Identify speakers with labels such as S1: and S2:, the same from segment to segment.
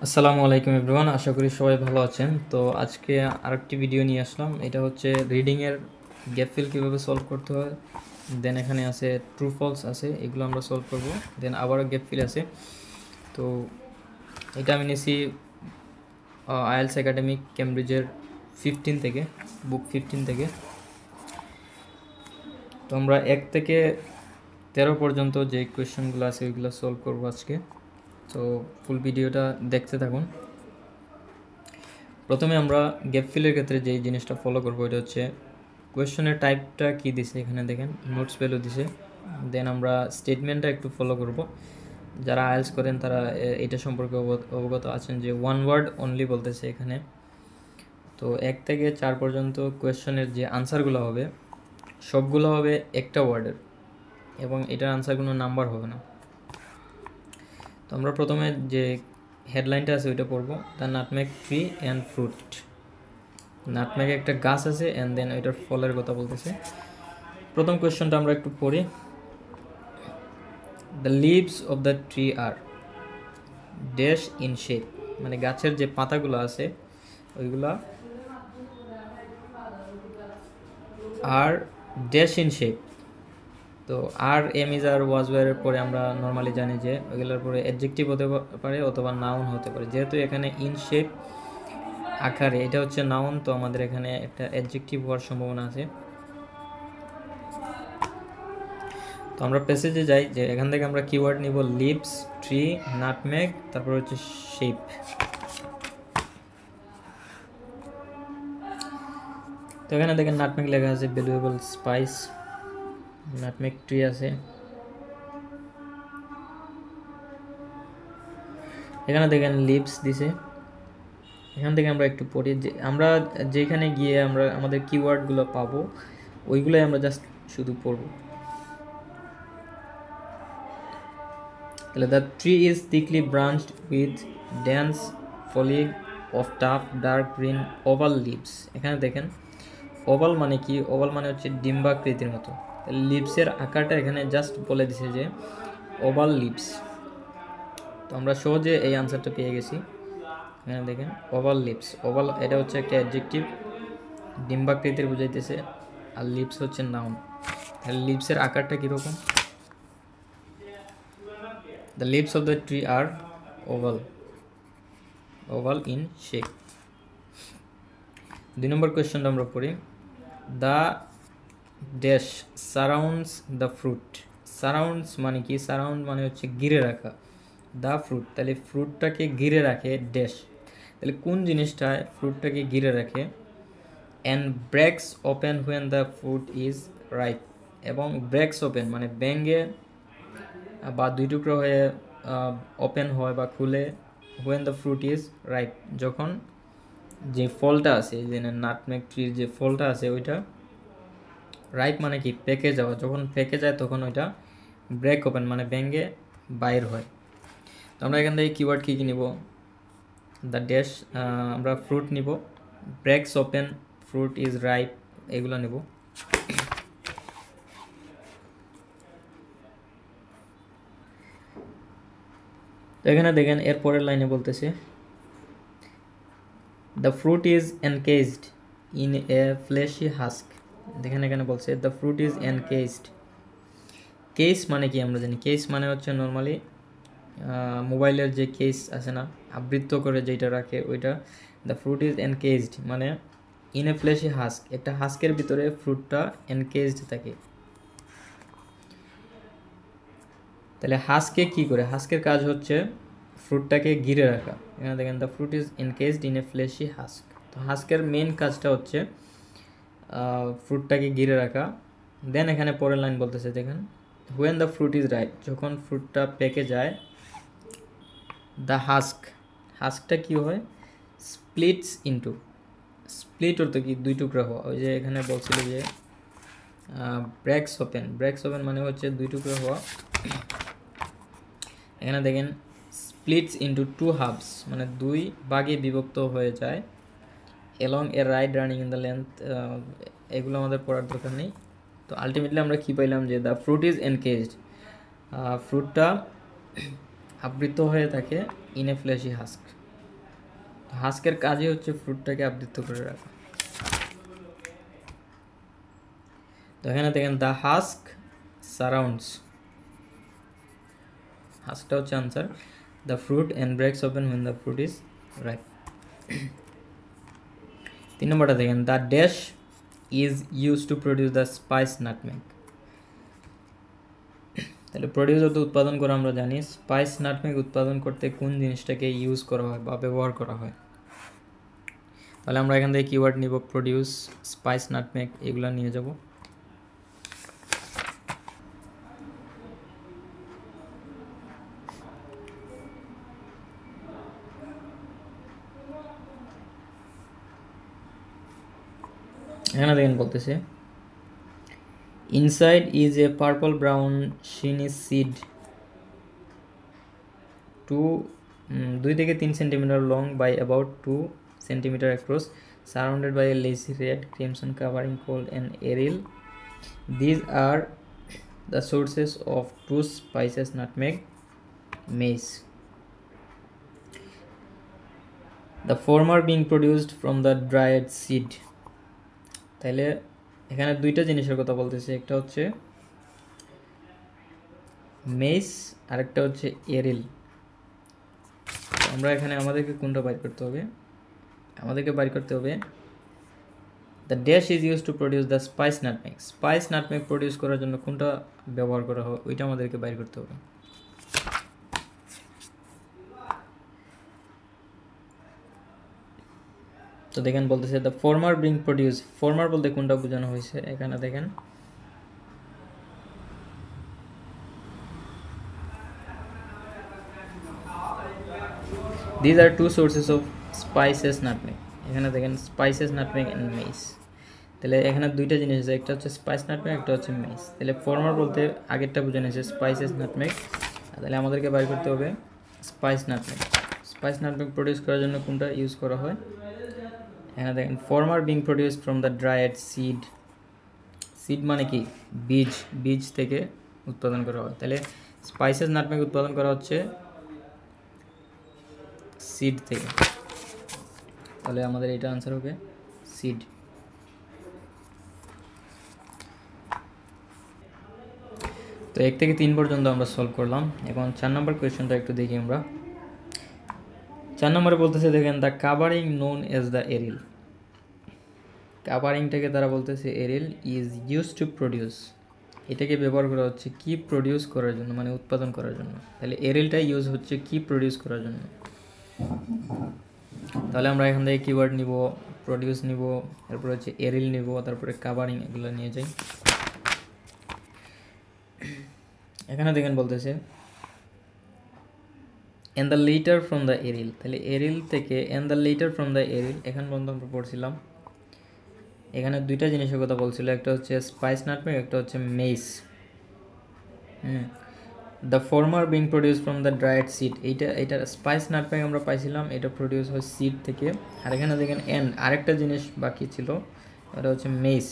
S1: আসসালামু আলাইকুম এভরিওয়ান, আশা করি সবাই ভালো আছেন। তো আজকে আরেকটি ভিডিও নিয়ে আসলাম। এটা হচ্ছে রিডিংয়ের গ্যাপ ফিল কীভাবে সলভ করতে হয়। দেন এখানে আছে ট্রু ফলস আছে, এগুলো আমরা সলভ করব। দেন আবারও গ্যাপ ফিল আছে। তো এটা আমি নিয়েছি আইএলস একাডেমিক ক্যামব্রিজের 15 থেকে, বুক 15 থেকে। তো আমরা 1 থেকে 13 পর্যন্ত যে কোয়েশ্চেনগুলো আছে ওইগুলো সলভ করবো আজকে। তো ফুল ভিডিওটা দেখতে থাকুন। প্রথমে আমরা গ্যাপ ফিলের ক্ষেত্রে যেই জিনিসটা ফলো করবো এটা হচ্ছে কোয়েশ্চনের টাইপটা কি দিছে, এখানে দেখেন নোটস ভ্যালু দিছে। দেন আমরা স্টেটমেন্টটা একটু ফলো করব। যারা আইএলস করেন তারা এটা সম্পর্কে অবগত আছেন যে ওয়ান ওয়ার্ড অনলি বলতেছে এখানে। তো 1 থেকে 4 পর্যন্ত কোয়েশ্চনের যে আনসারগুলো হবে সবগুলো হবে একটা ওয়ার্ডের, এবং এটার আনসারগুলো নাম্বার হবে না। তো আমরা প্রথমে যে হেডলাইনটা আছে ওইটা পড়বো, the nutmeg tree and fruit. Nutmeg একটা গাছ আছে অ্যান্ড দেন ওইটার ফলের কথা বলতেছে। প্রথম কোয়েশ্চনটা আমরা একটু পড়ি। The leaves of the tree are dash in shape, মানে গাছের যে পাতাগুলো আছে ওইগুলা আর ড্যাশ ইন শেপ। তো আর এম ইজ আর ওয়াজ ওয়ারের পরে আমরা নর্মালি জানি যে ওইগুলোর পরে অ্যাডজেক্টিভ হতে পারে অথবা নাউন হতে পারে। যেহেতু এখানে ইন শেপ আকারে এটা হচ্ছে নাউন, তো আমাদের এখানে একটা অ্যাডজেক্টিভ হওয়ার সম্ভাবনা আছে। তো আমরা প্যাসেজে যাই, যে এখান থেকে আমরা কিওয়ার্ড নিব লিভস, ট্রি, নাটমেগ, তারপর হচ্ছে শেপ। তো এখানে দেখেন নাটমেগ লেখা আছে ভ্যালুয়েবল স্পাইস, নাটমেগ ট্রি আছে। এখানে দেখেন লিভস দিছে। এখান থেকে আমরা একটু পড়ি, যে আমরা যেখানে গিয়ে আমরা আমাদের কিওয়ার্ডগুলো পাবো ওইগুলোই আমরা জাস্ট শুধু পড়ব। তাহলে the tree is thickly branched with dense foliage of tough dark green oval leaves। এখানে দেখেন ওভাল মানে কি, ওভাল মানে হচ্ছে ডিম্বাকৃতির মতো। লিভসের আকারটা এখানে জাস্ট বলে দিছে যে ওভাল লিভস। তো আমরা সহজে এই আনসারটা পেয়ে গেছি। এখানে দেখেন ওভাল লিভস, ওভাল এটা হচ্ছে একটা অ্যাডজেক্টিভ, ডিম্বাকৃতির বুঝাইতেছে, আর লিভস হচ্ছে নাউন। তাহলে লিভসের আকারটা কীরকম? The leaves of the tree are oval in shape. 2 নম্বর কোয়েশ্চনটা আমরা পড়ি। The dash surrounds the fruit। Surrounds মানে কি? সারাউন্ড মানে হচ্ছে ঘিরে রাখা। দ্য ফ্রুট, তাহলে ফ্রুটটাকে ঘিরে রাখে ড্যাশ। তাহলে কোন জিনিসটা ফ্রুটটাকে ঘিরে রাখে? And ব্রেকস open when the fruit is ripe. এবং ব্রেকস ওপেন মানে ব্যাঙ্গে বা দুই টুকরো হয়ে ওপেন হয় বা খুলে, when the fruit is ripe, যখন যে ফলটা আছে, যে নাটমেগ ট্রির যে ফলটা আছে ওইটা রাইপ মানে কি পেকে যাওয়া, যখন পেকে যায় তখন ওইটা ব্রেক ওপেন মানে ব্যাঙ্গে বাইর হয়। তো আমরা এখান থেকে কিওয়ার্ড কী কী নিব? দ্য ড্যাশ, আমরা ফ্রুট নিব, breaks open, fruit is ripe, এগুলো নেব। তো এখানে দেখেন এর পরের লাইনে বলতেছে the fruit is encased in a fleshy husk. দেখেন এখানে বলছে the fruit is encased. Case মানে কি আমরা জানি, কেস মানে হচ্ছে নর্মালি মোবাইলের যে কেস আছে না, আবৃত্ত করে যেটা রাখে ওইটা। দ্য ফ্রুট ইজ এনকেজড মানে ইন এ ফ্লেশি হাস্ক, একটা হাস্কের ভিতরে ফ্রুটটা এনকেজড থাকে। তাহলে হাস্কে কি করে? হাস্কের কাজ হচ্ছে ফ্রুটটাকে ঘিরে রাখা। এখানে দেখেন the fruit is encased in a fleshy husk. তো হাস্কের মেন কাজটা হচ্ছে ফ্রুটটাকে ঘিরে রাখা। দেন এখানে পরের লাইন বলতেছে দেখেন when the fruit is ripe, যখন ফ্রুটটা পেকে যায়, দ্য হাস্কটা কি হয়? স্প্লিটস ইনটু, স্প্লিট অর্থ কি? দুই টুকরা হওয়া। ওই যে এখানে বলছিল যে ব্রেকস ওপেন, ব্রেকস ওপেন মানে হচ্ছে দুই টুকরা হওয়া। এখানে দেখেন স্প্লিটস ইনটু টু হাফস মানে দুই ভাগে বিভক্ত হয়ে যায়। Along A ride running in the length, এগুলো আমাদের পড়ার দরকার নেই। তো আলটিমেটলি আমরা কী পাইলাম? যে দ্য ফ্রুট ইজ এনকেজড, ফ্রুটটা আবৃত হয়ে থাকে ইন এ ফ্লেশি হাস্ক। হাস্কের কাজই হচ্ছে ফ্রুটটাকে আবৃত করে রাখা। তো এখানে দেখেন দ্য হাস্ক সারাউন্ডস, হাস্কটা হচ্ছে answer, the fruit and breaks open when the fruit is ripe। 3 নম্বরটা দেখেন the dash is use to produce the spice nutmeg. তাহলে প্রডিউস অর্থ উৎপাদন করা, আমরা জানি স্পাইস নাটমেগ উৎপাদন করতে কোন জিনিসটাকে ইউজ করা হয় বা ব্যবহার করা হয়। তাহলে আমরা এখান থেকে কিওয়ার্ড নিব প্রডিউস, স্পাইস, নাটমেগ, এগুলো নিয়ে যাব। এখানে দেখেন বলতেছে inside is a purple brown shiny seed 2 থেকে 3 centimetre long by about 2 centimetre across, surrounded by a lacy red crimson covering called an aril. These are the sources of 2 spices, nutmeg, mace. The former being produced from the dried seed. তাহলে এখানে দুইটা জিনিসের কথা বলতেছে, একটা হচ্ছে mace আর একটা হচ্ছে এরিল। আমরা এখানে আমাদেরকে কোনটা বাইর করতে হবে, আমাদেরকে বাইর করতে হবে the dash is use to produce the spice nutmeg. Spice nutmeg produce করার জন্য কোনটা ব্যবহার করা হয় ওইটা আমাদেরকে বাইর করতে হবে। তো দেখেন বলতেছে the former being produce, former বলতে কোনটা বোঝানো হয়েছে এখানে দেখেন these are 2 sources of spices nutmeg। এখানে দেখেন স্পাইসেস নাটমেগ এন্ড মেস। তাহলে এখানে দুইটা জিনিস আছে, একটা হচ্ছে স্পাইস নাটমেগ, একটা হচ্ছে মেস। তাহলে ফর্মার বলতে আগেরটা বোঝানো হয়েছে স্পাইসেস নাটমেগ, তাহলে আমাদেরকে বাইর করতে হবে spice nutmeg. Spice nutmeg produce করার জন্য কোনটা ইউজ করা হয়, এখানে দেখেন former being produced from the dried seed. Seed মানে কি বীজ, বীজ থেকে উৎপাদন করা হয়। তাহলে স্পাইসেস নাটমেগ উৎপাদন করা হচ্ছে সিড থেকে, তাহলে আমাদের এটা আনসার হবে সিড। তো 1 থেকে 3 পর্যন্ত আমরা সলভ করলাম। এখন 4 নম্বর কোয়েশ্চনটা একটু দেখি আমরা। 4 নম্বরে বলতেছে দেখেন the covering known as the aril. কাভারিংটাকে তারা বলতেছে aril is use to produce, এটাকে ব্যবহার করা হচ্ছে কি প্রডিউস করার জন্য, মানে উৎপাদন করার জন্য। তাহলে এরিলটা ইউজ হচ্ছে কি প্রডিউস করার জন্য। তাহলে আমরা এখান থেকে কিওয়ার্ড নিব, প্রডিউস নিব, তারপরে হচ্ছে এরিল নিব, তারপরে কাভারিং, এগুলো নিয়ে যাই। এখানে দেখেন বলতেছে and the latter from the aril. তাহলে এরিল থেকে and the latter from the aril, এখান পর্যন্ত আমরা পড়ছিলাম। এখানে দুইটা জিনিসের কথা বলছিল, একটা হচ্ছে স্পাইস নাটমেগ, একটা হচ্ছে mace. The former being produce from the dried seed, এইটা স্পাইস নাটমেগ আমরা পাইছিলাম, এটা প্রডিউস হয় সিড থেকে। আর এখানে দেখেন এন্ড আরেকটা জিনিস বাকি ছিল, এটা হচ্ছে মেস।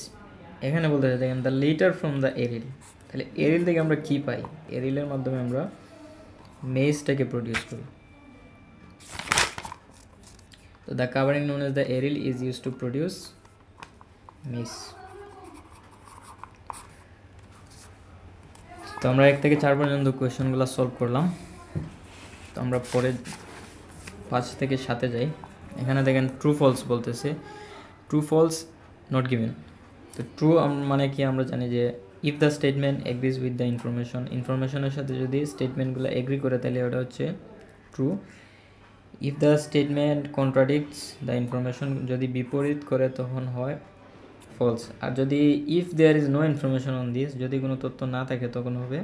S1: এখানে বলতে দেখেন the latter from the aril, তাহলে এরিল থেকে আমরা কি পাই, এরিলের মাধ্যমে আমরা মেসটাকে প্রডিউস করি। তো the covering known as the aril is use to produce mace. তো আমরা 1 থেকে 4 পর্যন্ত কোয়েশ্চনগুলো সলভ করলাম। তো আমরা পরে 5 থেকে 7 যাই। এখানে দেখেন ট্রু ফলস বলতেছে, ট্রু ফলস নট গিভেন। তো ট্রু মানে কি আমরা জানি যে if the statement agrees with the information, ইনফরমেশনের সাথে যদি স্টেটমেন্টগুলো এগ্রি করে তাহলে ওটা হচ্ছে true. If the statement contradicts the information, যদি বিপরীত করে তখন হয় ফলস। আর যদি if there is no information on this, যদি কোনো তথ্য না থাকে তখন হবে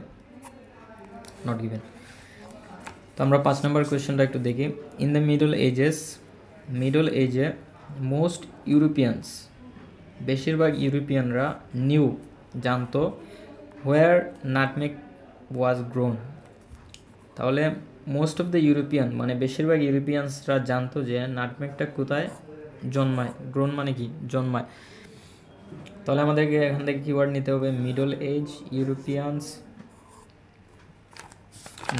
S1: নট গিভেন। তো আমরা 5 নম্বর কোয়েশ্চনটা একটু দেখি। In the middle ages most Europeans, বেশিরভাগ ইউরোপিয়ানরা নিউ জানতো হোয়ার নাটমেগ ওয়াজ গ্রোন। তাহলে মোস্ট অফ দ্য ইউরোপিয়ান মানে বেশিরভাগ ইউরোপিয়ানসরা জানতো যে নাটমেগটা কোথায় জন্মায়। গ্রোন মানে কি জন্মায়। তাহলে আমাদেরকে এখান থেকে কিওয়ার্ড নিতে হবে মিডল এজ ইউরোপিয়ানস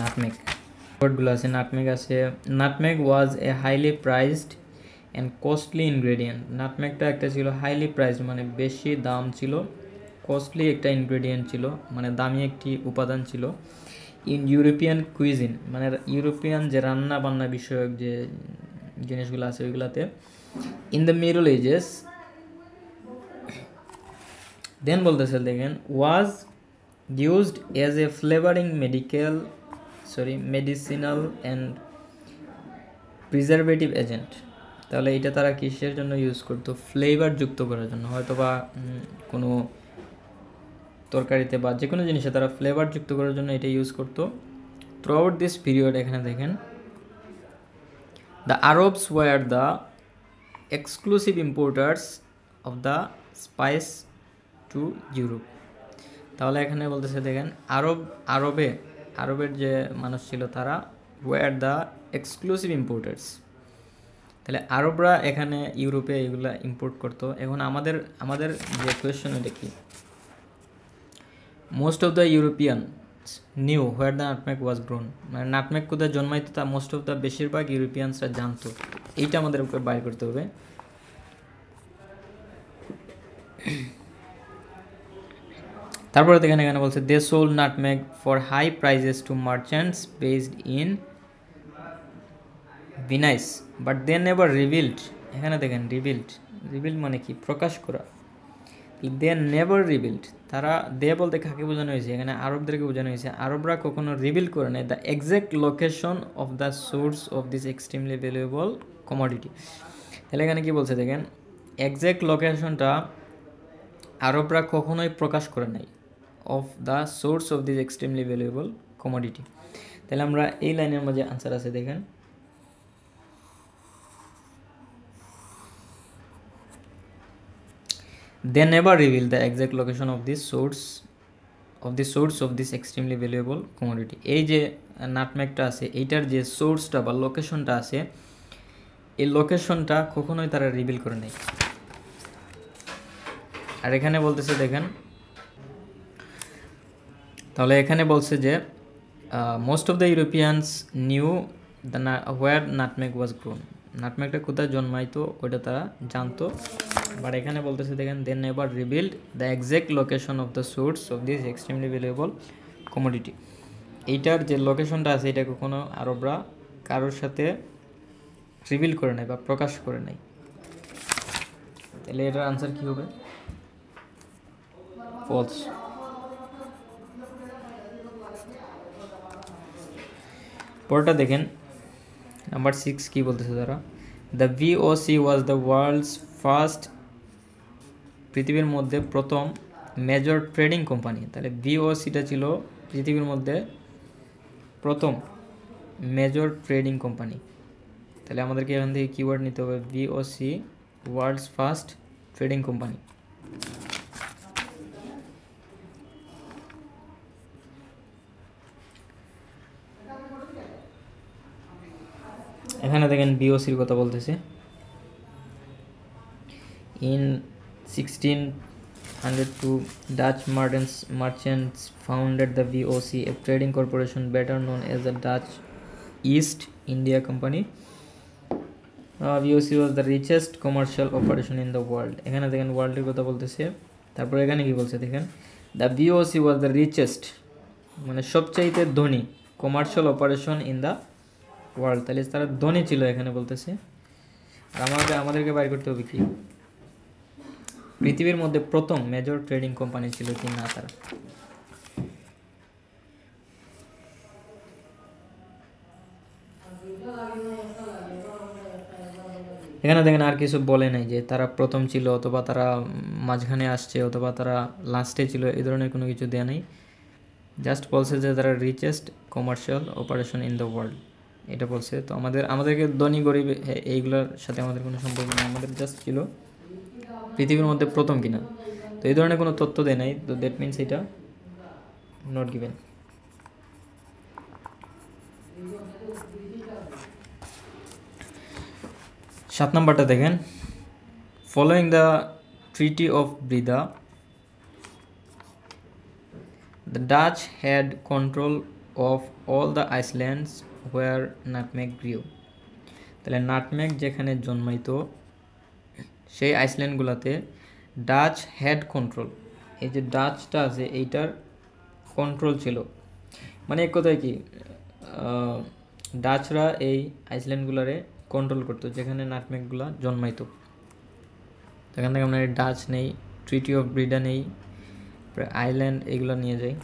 S1: নাটমেগ। ওয়ার্ডগুলো আছে নাটমেগ আছে, nutmeg was a highly prized and costly ingredient. নাটমেগটা একটা ছিল হাইলি প্রাইসড, মানে বেশি দাম ছিল, কস্টলি একটা ইনগ্রেডিয়েন্ট ছিল, মানে দামি একটি উপাদান ছিল। ইন ইউরোপিয়ান কুইজিন, মানে ইউরোপিয়ান যে রান্না বান্না বিষয়ক যে জিনিসগুলো আছে ওইগুলাতে। ইন দ্য মিডল এজেস, দেন বলতেছে দেখেন, ওয়াজ used as a flavouring medicinal and preservative agent. তাহলে এটা তারা কিসের জন্য ইউজ করতো? ফ্লেভার যুক্ত করার জন্য, হয়তো বা কোনো তরকারিতে বা যে কোনো জিনিসে তারা ফ্লেভার যুক্ত করার জন্য এটা ইউজ করতো। থ্রু আউট দিস পিরিয়ড, এখানে দেখেন, the Arabs were the exclusive importers of the spice to Europe. তাহলে এখানে বলতেছে দেখেন, আরবের যে মানুষ ছিল তারা ওয়ার দ্য এক্সক্লুসিভ ইম্পোর্টার্স। তাহলে আরবরা এখানে ইউরোপে এগুলা ইম্পোর্ট করতো। এখন আমাদের যে কোয়েশ্চেন এটা কি, most of the European new where the nutmeg was grown, মানে নাটমেগ কোথায় জন্মাইতো তা মোস্ট অফ দ্য বেশিরভাগ ইউরোপিয়ানসরা জানতো। এইটা আমাদের উপর বাইর করতে হবে। তারপরে এখানে বলছে, they sold nutmeg for high prices to merchants based in Venice, but they never revealed. এখানে দেখেন রিভিল্ড মানে কি? প্রকাশ করা। দে নেভার রিভিল্ড, তারা দে বলতে কাকে বোঝানো হয়েছে? এখানে আরবদেরকে বোঝানো হয়েছে। আরবরা কখনো রিভিল করে নেয় the exact location of the source of this extremely valuable commodity. তাহলে এখানে কি বলছে দেখেন, এক্সাক্ট লোকেশনটা আরবরা কখনোই প্রকাশ করে নাই of the source of this extremely valuable commodity. তাহলে আমরা এই লাইনের মাঝে আনসার আছে দেখেন, they never reveal the exact location of the source of this extremely valuable commodity. এই যে নাটমেগটা আছে, এইটার যে সোর্সটা বা লোকেশনটা আছে, এই লোকেশনটা কখনোই তারা রিভিল করে নেই। আর এখানে বলতেছে দেখেন, তাহলে এখানে বলছে যে most of the Europeans knew the where nutmeg was grown, নাটমেগটা কোথায় জন্মাইতো ওইটা তারা জানতো। বাট এখানে বলতেছে দেখেন, they never revealed the exact location of the source of this extremely valuable commodity. এইটার যে লোকেশনটা আছে এটা কখনো আরবরা কারোর সাথে রিভিল করে নাই বা প্রকাশ করে নাই। তাহলে এটার আনসার কি হবে? ফলস। পরটা দেখেন, নাম্বার 6 কি বলতেছে তারা, the VOC was the world's first, পৃথিবীর মধ্যে প্রথম মেজর ট্রেডিং কোম্পানি। তাহলে ভিওসিটা ছিল পৃথিবীর মধ্যে প্রথম মেজর ট্রেডিং কোম্পানি। তাহলে আমাদেরকে এখান থেকে কিওয়ার্ড নিতে হবে, VOC world's first trading company. এখানে দেখেন ভিওসির কথা বলতেছে, in 1602 Dutch merchants founded the VOC, a trading corporation better known as the Dutch East India Company. VOC was the richest commercial operation in the world. এখানে দেখেন ওয়ার্ল্ডের কথা বলতেছে। তারপর এখানে কি বলছে দেখেন, the VOC was the richest, মানে সবচাইতে ধনী commercial operation in the world. তাহলে তারা ধনী ছিল এখানে বলতেছে। আর আমাদেরকে বাইর করতে হবে কি, পৃথিবীর মধ্যে প্রথম মেজর ট্রেডিং কোম্পানি ছিল কি না তারা। এখানে দেখেন আর কিছু বলে নাই যে তারা প্রথম ছিল অথবা তারা মাঝখানে আসছে অথবা তারা লাস্টে ছিল, এই ধরনের কোনো কিছু দেয়া নেই। জাস্ট বলছে যে তারা richest commercial operation in the world, এটা বলছে। তো আমাদেরকে ধনী গরিব এইগুলোর সাথে আমাদের কোনো সম্পর্ক নেই, আমাদের জাস্ট ছিল পৃথিবীর মধ্যে প্রথম কিনা। তো এই ধরনের কোনো তথ্য দেয় নাই, তো দ্যাট মিনস এটা নট গিভেন। 7 নম্বরটা দেখেন, following the treaty of Breda, the Dutch had control of all the islands where nutmeg grew. তাহলে নাটমেগ যেখানে জন্মাইতো সেই আইসল্যান্ডগুলোতে ডাচ হ্যাড কন্ট্রোল, এই যে ডাচটা আছে এইটার কন্ট্রোল ছিল, মানে এক কথায় কি ডাচরা এই আইসল্যান্ডগুলারে কন্ট্রোল করতো যেখানে নাটমেগগুলা জন্মাইতো। সেখান থেকে আমরা ডাচ নেই, ট্রিটি অফ ব্রিডা নেই, আইল্যান্ড এগুলো নিয়ে যাই।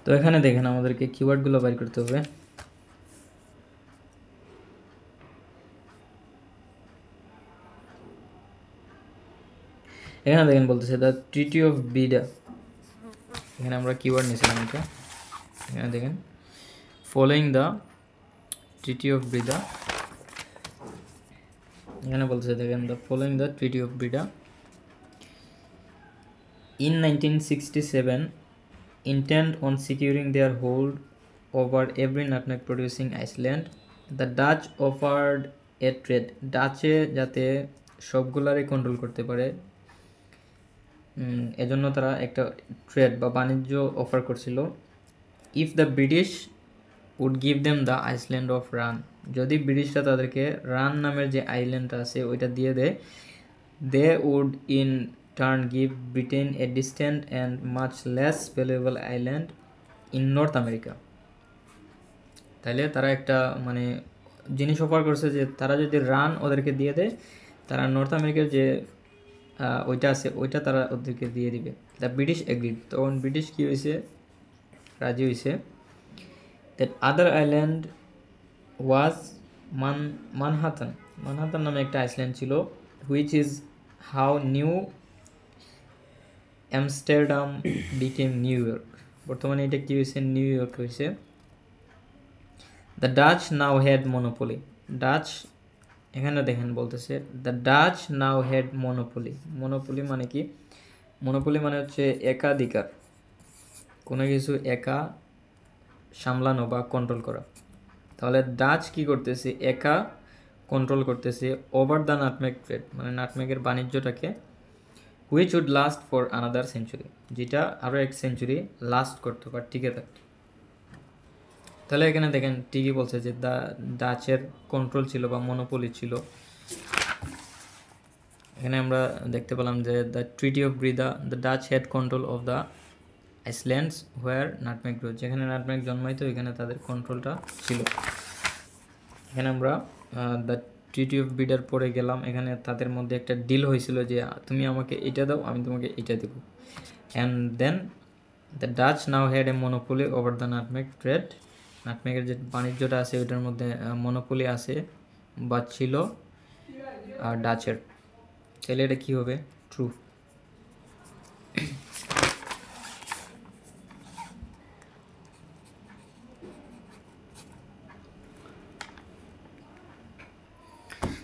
S1: তো এখানে দেখেন আমাদেরকে কিওয়ার্ডগুলো বের করতে হবে। এখানে দেখেন বলতেছে দ্য ট্রিটি অফ ব্রিডা, এখানে আমরা কিওয়ার্ড নিয়েছিলাম এটা। এখানে দেখেন following the treaty of Breda, এখানে বলতেছে দেখেন the following the treaty of Breda in 1967 intent on securing their hold over every nutmeg producing Iceland, the Dutch offered a trade, ডাচে যাতে সবগুলারই কন্ট্রোল করতে পারে এজন্য তারা একটা ট্রেড বা বাণিজ্য অফার করছিল। If the British would give them the island of Run, যদি ব্রিটিশরা তাদেরকে রান নামের যে আইল্যান্ডটা আছে ওইটা দিয়ে দেয়, they would in turn give Britain a distant and much less valuable island in North America. তাইলে তারা একটা মানে জিনিস অফার করছে যে তারা যদি রান ওদেরকে দিয়ে দেয়, তারা নর্থ আমেরিকার যে ওইটা আছে ওইটা তারা ওদেরকে দিয়ে দিবে। দ্য ব্রিটিশ এগ্রিড, তখন ব্রিটিশ কী হয়েছে, রাজি হয়েছে। দ্যাট আদার আইল্যান্ড ওয়াজ মানহাতান, মানহাতান নামে একটা আইসল্যান্ড ছিল, which is how new Amsterdam became new York, বর্তমানে এটা কী হয়েছে, নিউ ইয়র্ক হয়েছে। The Dutch now had monopoly, Dutch এখানে দেখেন বলতেছে the Dutch now had monopoly, monopoly মানে কি, মনোপলি মানে হচ্ছে একাধিকার, কোনো কিছু একা সামলানো বা কন্ট্রোল করা। তাহলে ডাচ কি করতেছে, একা কন্ট্রোল করতেছে ওভার দ্য নাটমেগ ট্রেড, মানে নাটমেগের বাণিজ্যটাকে, which would last for another century, যেটা আরও এক সেঞ্চুরি লাস্ট করতো বা টিকে থাকতো। তাহলে এখানে দেখেন ঠিকই বলছে যে ডাচের কন্ট্রোল ছিল বা মনোপলি ছিল। এখানে আমরা দেখতে পেলাম যে the treaty of Breda, the Dutch had control of the islands where nutmeg grow, যেখানে নাটমেগ জন্মাইতো এখানে তাদের কন্ট্রোলটা ছিল। এখানে আমরা দ্য ট্রিটি অফ ব্রিডার পরে গেলাম, এখানে তাদের মধ্যে একটা ডিল হয়েছিল যে তুমি আমাকে এটা দাও আমি তোমাকে এটা দেবো। And then the Dutch now had a monopoly over the nutmeg trade, নাটমেগের যে বাণিজ্যটা আছে ওইটার মধ্যে মনোপলি আছে বা ছিল ডাচের। তাহলে এটা কী হবে, ট্রু।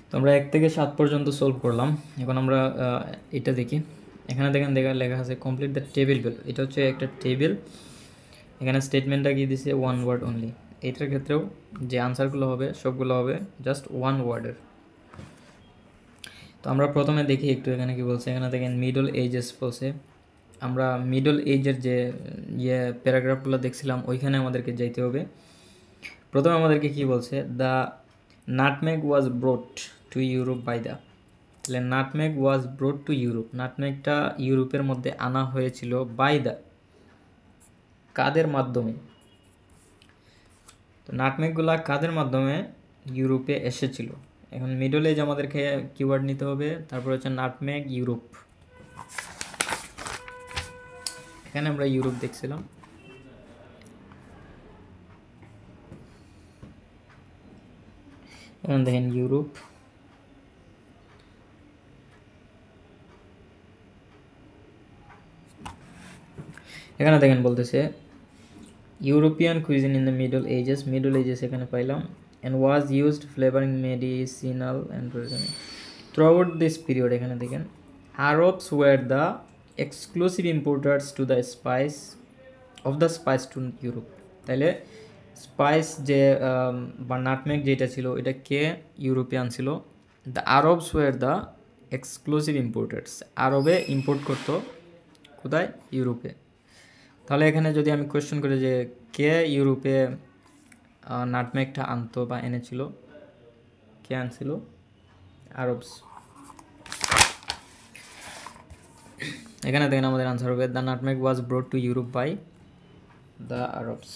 S1: তো আমরা 1 থেকে 7 পর্যন্ত সলভ করলাম। এখন আমরা এটা দেখি। এখানে দেখেন লেখা আছে কমপ্লিট দ্য টেবিল ভ্যালু, এটা হচ্ছে একটা টেবিল। এখানে স্টেটমেন্টটা কি দিছে, ওয়ান ওয়ার্ড অনলি। এইটার ক্ষেত্রেও যে আনসারগুলো হবে সবগুলো হবে জাস্ট ওয়ান ওয়ার্ডের। তো আমরা প্রথমে দেখি একটু এখানে কি বলছে। এখানে দেখেন মিডল এজেস বলছে, আমরা মিডল এজের যে প্যারাগ্রাফগুলো দেখছিলাম ওইখানে আমাদেরকে যাইতে হবে। প্রথমে আমাদেরকে কি বলছে, the nutmeg was brought to Europe by the, তাহলে nutmeg was brought to Europe, নাটমেগটা ইউরোপের মধ্যে আনা হয়েছিল বাই দ্য, কাদের মাধ্যমে, তো নাটমেগগুলা কাদের মাধ্যমে ইউরোপে এসেছিল। এখন মিডল এজ আমাদেরকে কিওয়ার্ড নিতে হবে, তারপর হচ্ছে নাটমেগ ইউরোপ, এখানে আমরা ইউরোপ দেখছিলাম। এখন দেখেন ইউরোপ, এখানে দেখেন বলতেছে European cuisine in the Middle Ages, Middle Ages এখানে পাইলাম, and was used flavoring medicinal and throughout this period। এখানে দেখেন Arabs were the exclusive importers to the spice of the spice to Europe, তাহলে spice যে বা nutmeg যেটা ছিল এটা কে ইউরোপিয়ান ছিল। The Arabs were the exclusive importers, আরবে ইম্পোর্ট করতো কোথায়? ইউরোপে। তাহলে এখানে যদি আমি কোয়েশ্চেন করি যে কে ইউরোপে নাটমেগটা আনতো বা এনেছিল, কে আনছিল? আরবস। এখানে দেখেন আমাদের আনসার হবে the nutmeg was brought to Europe by the Arabs.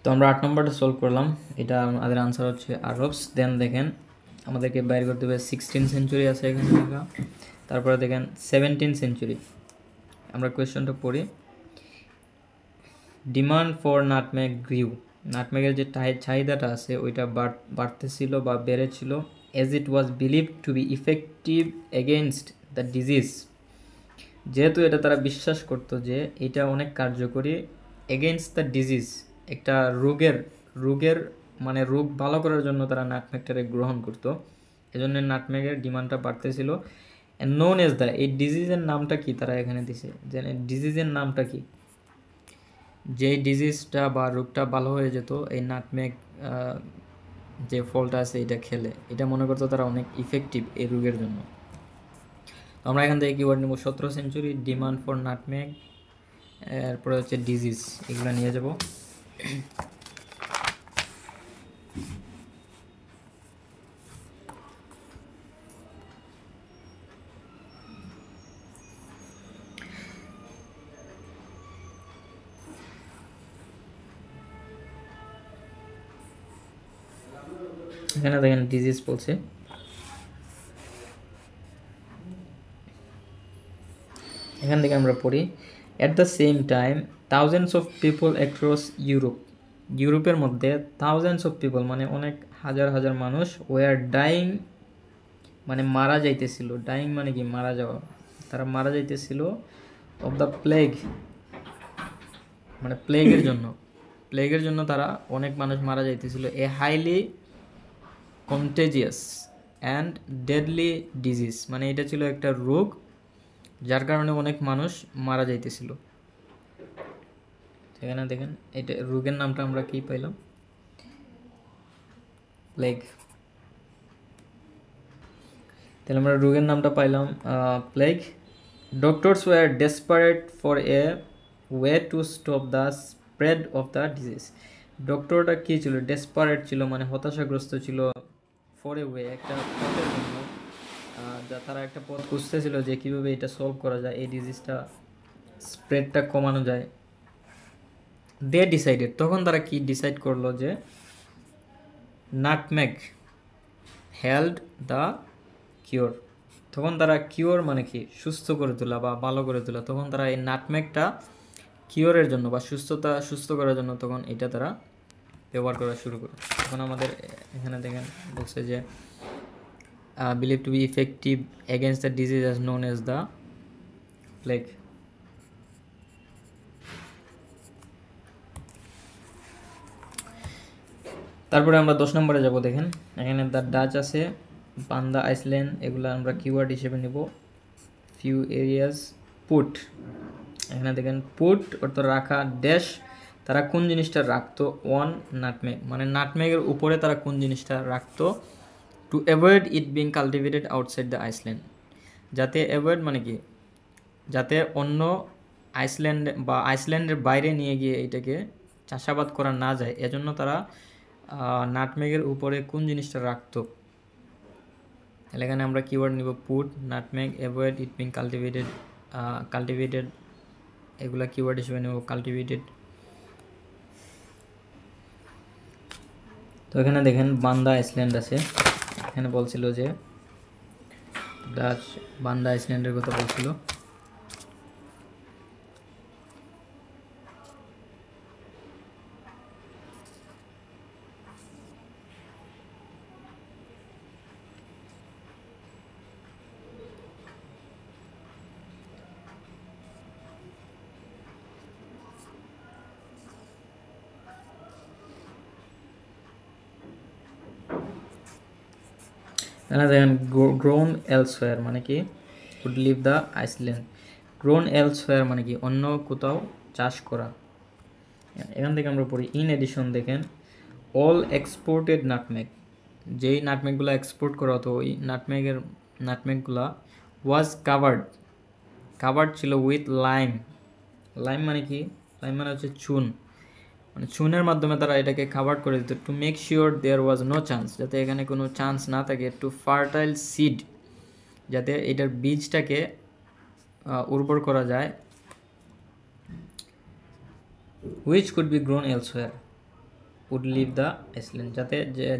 S1: তো আমরা 8 নম্বরটা সলভ করলাম, এটা আমাদের আনসার হচ্ছে আরবস। দেন দেখেন আমাদেরকে বাইর করতে হবে 16 সেঞ্চুরি আছে এখানে লেখা, তারপরে দেখেন 17 সেঞ্চুরি। আমরা কোয়েশ্চনটা পড়ি। ডিমান্ড ফর নাটমেগ গ্রিউ, নাটমেগের যে চাহিদাটা আছে ওইটা বাড়তেছিল বা বেড়েছিল। As it was believed to be effective against the disease, যেহেতু এটা তারা বিশ্বাস করতো যে এটা অনেক কার্যকরী এগেনস্ট দ্য ডিজিজ, একটা রোগের মানে রোগ ভালো করার জন্য তারা নাটমেগটারে গ্রহণ করতো, এজন্য নাটমেগের ডিমান্ডটা বাড়তেছিল। নোন এজ দ্য, এই ডিজিজের নামটা কি তারা এখানে দিছে, যে ডিজিজের নামটা কি, যেই ডিজিজটা বা রোগটা ভালো হয়ে যেত এই নাটমেগ যে ফলটা আছে এটা খেলে, এটা মনে করতো তারা অনেক ইফেক্টিভ এই রোগের জন্য। আমরা এখান থেকে কিওয়ার্ড নেব 17 সেঞ্চুরি, ডিমান্ড ফর নাটমেগ, এরপরে হচ্ছে ডিজিজ, এগুলো নিয়ে যাব। এখানে দেখেন ডিজিজ বলছে, এখান থেকে আমরা পড়ি at the same time thousands of people across Europe, ইউরোপের মধ্যে থাউজেন্ডস অফ পিপল মানে অনেক হাজার হাজার মানুষ, ওয়ার ডাইং মানে মারা যাইতেছিল, ডাইং মানে কি মারা যাওয়া, তারা মারা যাইতেছিল অফ দ্য প্লেগ মানে প্লেগের জন্য, প্লেগের জন্য তারা অনেক মানুষ মারা যাইতেছিল। A highly contagious and deadly disease, মানে এটা ছিল একটা রোগ যার কারণে অনেক মানুষ মারা যাইতেছিল। এখানে দেখেন এটা রোগের নামটা আমরা কি পাইলাম? প্লেগ। তাহলে আমরা রোগের নামটা পাইলাম plague. Doctors were desperate for a way to stop the spread of the disease, ডক্টরটা কী ছিল? ডেসপারেট ছিল মানে হতাশাগ্রস্ত ছিল, ফর এ ওয়ে একটা পথের জন্য, যা তারা একটা পথ খুঁজতেছিল যে কীভাবে এটা সলভ করা যায়, এই ডিজিজটা স্প্রেডটা কমানো যায়। দে ডিসাইডেড, তখন তারা কি ডিসাইড করলো যে নাটমেগ হেল্ড দ্য কিওর, তখন তারা কিওর মানে কি সুস্থ করে তোলা বা ভালো করে তোলা, তখন তারা এই নাটমেগটা কিওরের জন্য বা সুস্থ করার জন্য তখন এটা তারা ব্যবহার করা শুরু করে। তখন আমাদের এখানে দেখেন বলছে যে believe to be effective against the disease as known as the plague. তারপরে আমরা 10 নম্বরে যাব। দেখেন এখানে দ্য ডাচ আছে, বান্দা আইসল্যান্ড, এগুলো আমরা কিওয়ার্ড হিসেবে নেব। ফিউ এরিয়াস, পুট, এখানে দেখেন পুট অর্থ রাখা, ড্যাশ তারা কোন জিনিসটা রাখতো, ওয়ান নাটমেগ মানে নাটমেগের উপরে তারা কোন জিনিসটা রাখতো, to avoid it being cultivated outside the island, যাতে অ্যাভয়েড মানে কি যাতে অন্য আইসল্যান্ড বা আইসল্যান্ডের বাইরে নিয়ে গিয়ে এটাকে চাষাবাদ করা না যায়, এজন্য তারা নাটমেগের উপরে কোন জিনিসটা রাখতো। তাহলে এখানে আমরা কিওয়ার্ড নিব put, nutmeg, avoid it being cultivated, এগুলা কিওয়ার্ড হিসেবে নেব কাল্টিভেটেড। তো এখানে দেখেন বান্দা আইসল্যান্ড আছে, এখানে বলছিল যে ডাচ বান্দা আইসল্যান্ডের কথা বলছিল। এখানে দেখেন গ্রোন এলসওয়্যার মানে কি could leave the island, grown elsewhere মানে কি অন্য কোথাও চাষ করা। এখান থেকে আমরা পড়ি ইন এডিশন দেখেন অল এক্সপোর্টেড নাটমেগ, যেই নাটমেগগুলো এক্সপোর্ট করা হতো ওই নাটমেগগুলো ওয়াজ কাভার্ড ছিল উইথ লাইম। লাইম মানে কি? লাইম মানে হচ্ছে চুন, মানে চুনের মাধ্যমে তারা এটাকে কাভার করে দিত to make sure there was no chance, যাতে এখানে কোনো চান্স না থাকে, টু ফার্টাইল সিড, যাতে এটার বীজটাকে উর্বর করা যায়, which could be grown elsewhere would leave the island, যাতে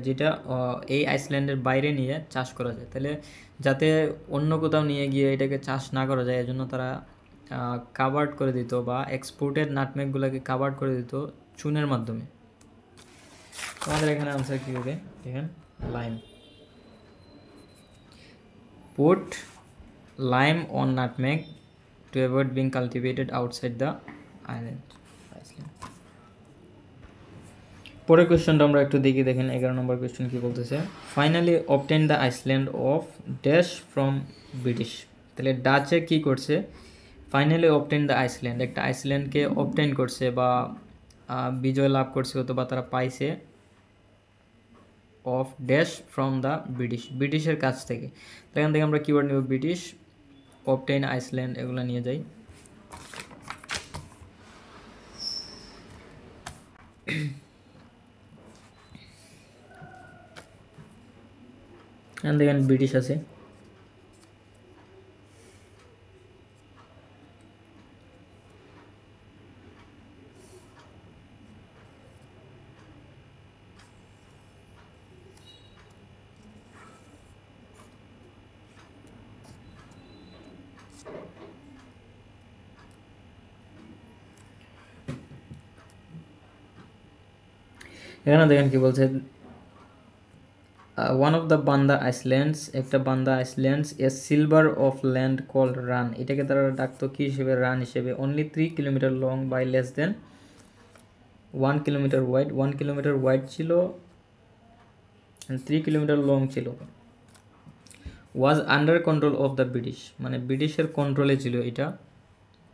S1: যেটা এই আইসল্যান্ডের বাইরে নিয়ে চাষ করা যায়, তাহলে যাতে অন্য কোথাও নিয়ে গিয়ে এটাকে চাষ না করা যায় এজন্য তারা কাভার্ড করে দিত বা এক্সপোর্টেড নাটমেগগুলোকে কাভার্ড করে দিত চুনের মাধ্যমে। তোমাদের এখানে আনসার কী হবে দেখেন, lime. Put lime on nutmeg to avoid being cultivated outside the island. পরের কোয়েশ্চনটা আমরা একটু দেখি, দেখেন 11 নম্বর কোয়েশ্চন কি বলতেছে, finally obtain the island of dash from British. তাহলে ডাচে কি করছে, ফাইনালি অবটেন দ্য আইসল্যান্ড, একটা আইসল্যান্ডকে অবটেন করছে বা বিজয় লাভ করছে অথবা তারা পাইছে, of dash from the British, ব্রিটিশের কাছ থেকে। এখান থেকে আমরা কিওয়ার্ড নেব ব্রিটিশ, অবটেন, আইসল্যান্ড, এগুলো নিয়ে যাই। এখান থেকে ব্রিটিশ আছে, এখানে দেখেন কি বলছে, ওয়ান অফ দ্য বান্দা আইসল্যান্ডস, একটা Banda islands, a silver of land called Run, এটাকে তারা ডাকতো কি হিসেবে, রান হিসেবে, only 3 kilometre long by less than 1 kilometre wide, 1 kilometre wide ছিল, 3 কিলোমিটার লং ছিল, was under control of the British, মানে ব্রিটিশের কন্ট্রোলে ছিল এটা।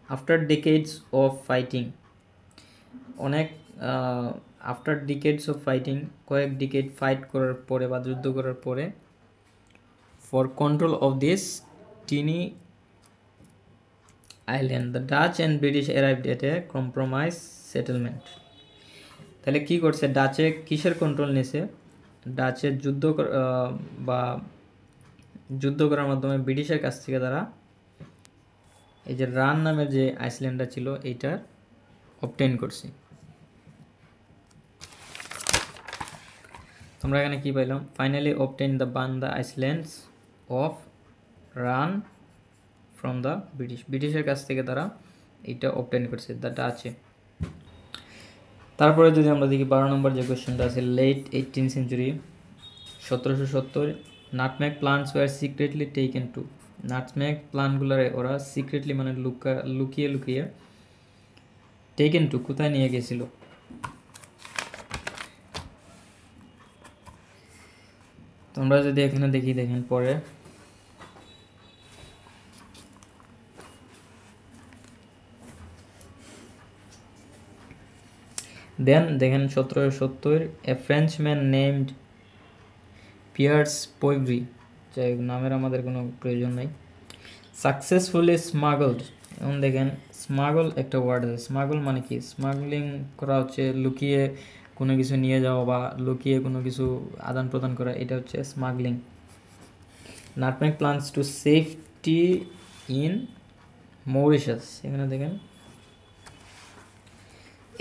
S1: আফটার ডিকেডস অফ ফাইটিং, অনেক আফটার ডিকেডস অফ ফাইটিং, কয়েক ডিকেড ফাইট করার পরে বা যুদ্ধ করার পরে, for control of this tiny island the Dutch and British arrived at A compromise settlement. তাহলে কি করছে, ডাচে কিসের কন্ট্রোল নিয়েছে, ডাচের যুদ্ধ করার মাধ্যমে ব্রিটিশের কাছ থেকে তারা এই যে রান নামের যে আইসল্যান্ডটা ছিল এইটার অবটেন করছে। তোমরা এখানে কি পাইলাম, ফাইনালি অবটেন দ্য বান্দা আইসল্যান্ডস of run from the British, ব্রিটিশের কাছ থেকে তারা এইটা অবটেন করছে দ্য ডাচে। তারপরে যদি আমরা দেখি 12 নম্বর যে কোয়েশ্চেনটা আছে, late 18th century 1770, nutmeg plants were secretly taken to, নাটমেগ প্লান্টগুলোরে ওরা সিক্রেটলি মানে লুকিয়ে লুকিয়ে টেকেন টু কোথায় নিয়ে গেছিল। তোমরা যদি এখানে দেখি, দেখেন পরে দেন দেখেন 1770, এ ফ্রেঞ্চম্যান নেমড পিয়ার্স পোইভরি, যাই নামের আমাদের কোনো প্রয়োজন নাই, সাকসেসফুলি স্মাগলড। এখন দেখেন স্মাগল একটা ওয়ার্ড আছে, স্মাগল মানে কি, স্মাগলিং করা হচ্ছে লুকিয়ে কোনো কিছু নিয়ে যাওয়া বা লুকিয়ে কোনো কিছু আদান প্রদান করা, এটা হচ্ছে smuggling. Nutmeg plants to safety in Mauritius, এখানে দেখেন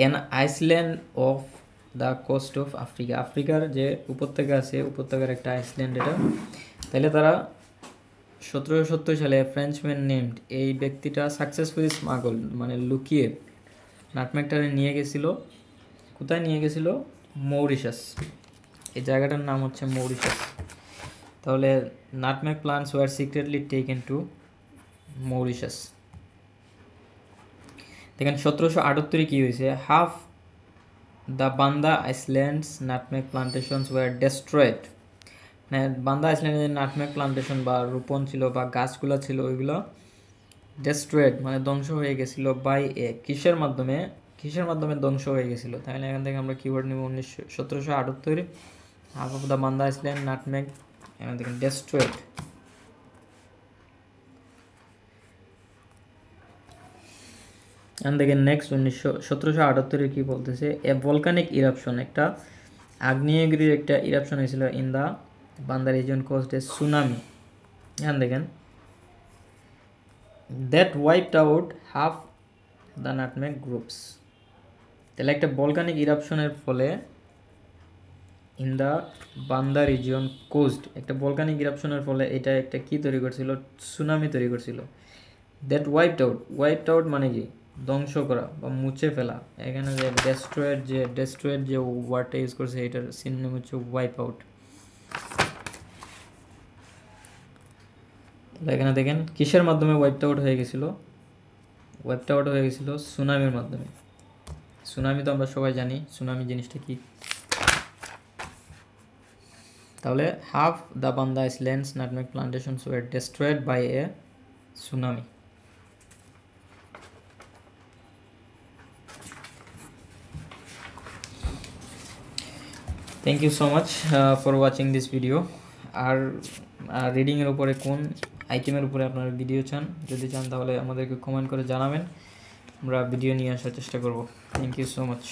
S1: an island off the coast of Africa, আফ্রিকার যে উপত্যকা আছে উপত্যকার একটা আইসল্যান্ড এটা। তাহলে তারা 1770 সালে ফ্রেঞ্চম্যান নেমড, এই ব্যক্তিটা সাকসেসফুলি স্মাগল মানে লুকিয়ে নাটমেগটারে নিয়ে গেছিল, কোথায় নিয়ে গেছিল, মরিশাস, এই জায়গাটার নাম হচ্ছে মরিশাস। তাহলে nutmeg plants were secretly taken to Mauritius. দেখেন 1778 কি হয়েছে, হাফ দ্য বান্দা islands nutmeg plantations were destroyed, মানে বান্দা আইসল্যান্ডের নাটমেগ প্লান্টেশন বা রোপণ ছিল বা গাছগুলো ছিল ওইগুলো ডেস্ট্রয়েড মানে ধ্বংস হয়ে গেছিল বাই এ, কিসের মাধ্যমে ধ্বংস হয়ে গেছিল। তাহলে এখান থেকে আমরা কিওয়ার্ড নিব 1778, হাফ অফ দ্য বান্দা আইসল্যান্ড, নাটমেগ, এখান থেকে ডেস্ট্রয়েড। এখান থেকে নেক্সট 1778 কি বলতেছে, এ ভলকানিক ইরাপশন, একটা আগ্নেয়গিরির একটা ইরাপশন হয়েছিল ইন দ্য বান্দা রিজন কজড এ সুনামি। এখান দেখেন that wiped out half the nutmeg groups. তাহলে একটা ভলকানিক ইরাপশনের ফলে ইন দ্য বান্দা রিজিয়ন কোস্ট, একটা ভলকানিক ইরাপশনের ফলে এটা একটা কি তৈরি করছিল, সুনামি তৈরি করছিল। দ্যাট ওয়াইপড আউট মানে কি, ধ্বংস করা বা মুছে ফেলা। এখানে যে ডেস্ট্রয়েড যে ওয়ার্ডটা ইউজ করছে এটার সিনোনিম হচ্ছে ওয়াইপ আউট। এখানে দেখেন কিসের মাধ্যমে ওয়াইপড আউট হয়ে গেছিল, সুনামির মাধ্যমে। সুনামি তো আমরা সবাই জানি সুনামি জিনিসটা কি। তাহলে হাফ দ্য বান্দা islands nutmeg plantations were destroyed by a tsunami. Thank you so much for watching this video. আর রিডিংয়ের উপরে কোন আইটেমের উপরে আপনারা ভিডিও চান, যদি চান তাহলে আমাদেরকে কমেন্ট করে জানাবেন, আমরা ভিডিও নিয়ে আসার চেষ্টা করব। Thank you so much.